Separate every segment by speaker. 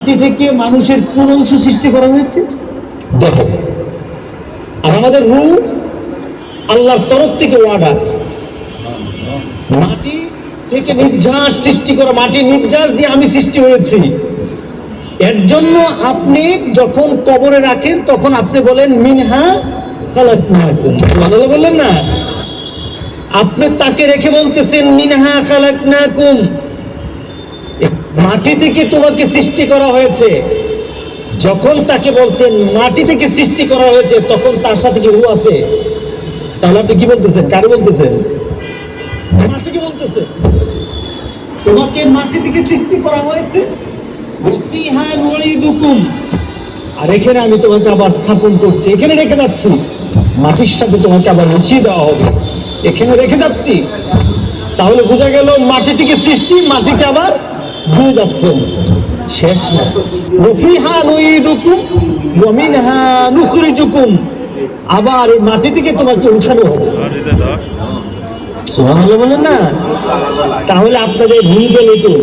Speaker 1: মাটি থেকে মানুষের কোন অংশ সৃষ্টি করা হয়েছে? দেখো, আর আমাদের রূহ আল্লাহর তরফ থেকে অর্ডার, মাটি থেকে নির্যাস সৃষ্টি করা, মাটির নির্যাস দিয়ে আমি সৃষ্টি হয়েছি। এর জন্য আপনি যখন কবরে রাখেন তখন আপনি বলেন মিনহা খালাকনাকুম, সুবহানাল্লাহ বললেন না? আপনি তাকে রেখে বলতেছেন মিনহা খালাকনাকুম, মাটি থেকে তোমাকে সৃষ্টি করা হয়েছে। যখন তাকে বলছেন মাটি থেকে সৃষ্টি করা হয়েছে তখন তার সাথে কি রূহ আছে? তাহলে আপনি কি বলতেছেন? কারে বলতেছেন? মাটিকে বলতেছেন। তোমাকে মাটি থেকে সৃষ্টি করা হয়েছে, ফিহা নুঈদুকুম, আর এখানে আমি তোমাকে আবার স্থাপন করছি, এখানে রেখে যাচ্ছি। মাটির সাথে তোমাকে আবার মিশিয়ে দেওয়া হবে, এখানে রেখে যাচ্ছি। তাহলে বোঝা গেল মাটি থেকে সৃষ্টি, মাটিতে আবার দিয়ে যাচ্ছেন। শেষ না, ফিহা নুঈদুকুম ওয়া মিনহা নুখরিজুকুম, আবার এই মাটি থেকে তোমাকে উঠানো হবে। সুবহানাল্লাহ বলেন না? তাহলে আপনাদের ভুল গেল তো,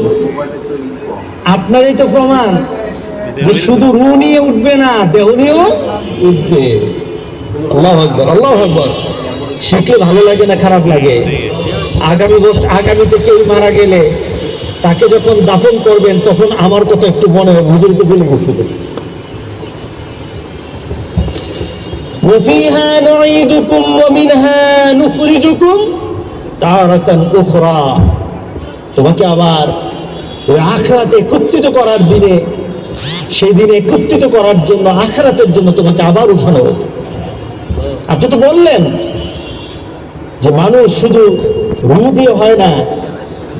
Speaker 1: আপনারই তো প্রমাণ যে শুধু রূহ নিয়ে উঠবে না, দেহ নিয়েও উঠবে। আল্লাহু আকবার, আল্লাহু আকবার। শিখলে ভালো লাগে না খারাপ লাগে? আগামীতে কেউ মারা গেলে তাকে যখন দাফন করবেন তখন আমার কথা একটু মনে হয়, হুজুর তো বলে গেছিল وَفِيهَا نُعِيدُكُمْ وَمِنْهَا نُخْرِجُكُمْ تَارَةً أُخْرَى, তোমাকে আবার ওই আখিরাতে একত্রিত করার দিনে, সেই দিনে একত্রিত করার জন্য, আখিরাতের জন্য তোমাকে আবার উঠানো হবে। আপনি তো বললেন যে মানুষ শুধু রূহ দিয়ে হয় না,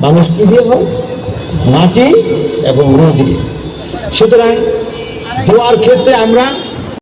Speaker 1: মানুষ কি দিয়ে হয়? মাটি এবং রূহ দিয়ে। সুতরাং দোয়ার ক্ষেত্রে আমরা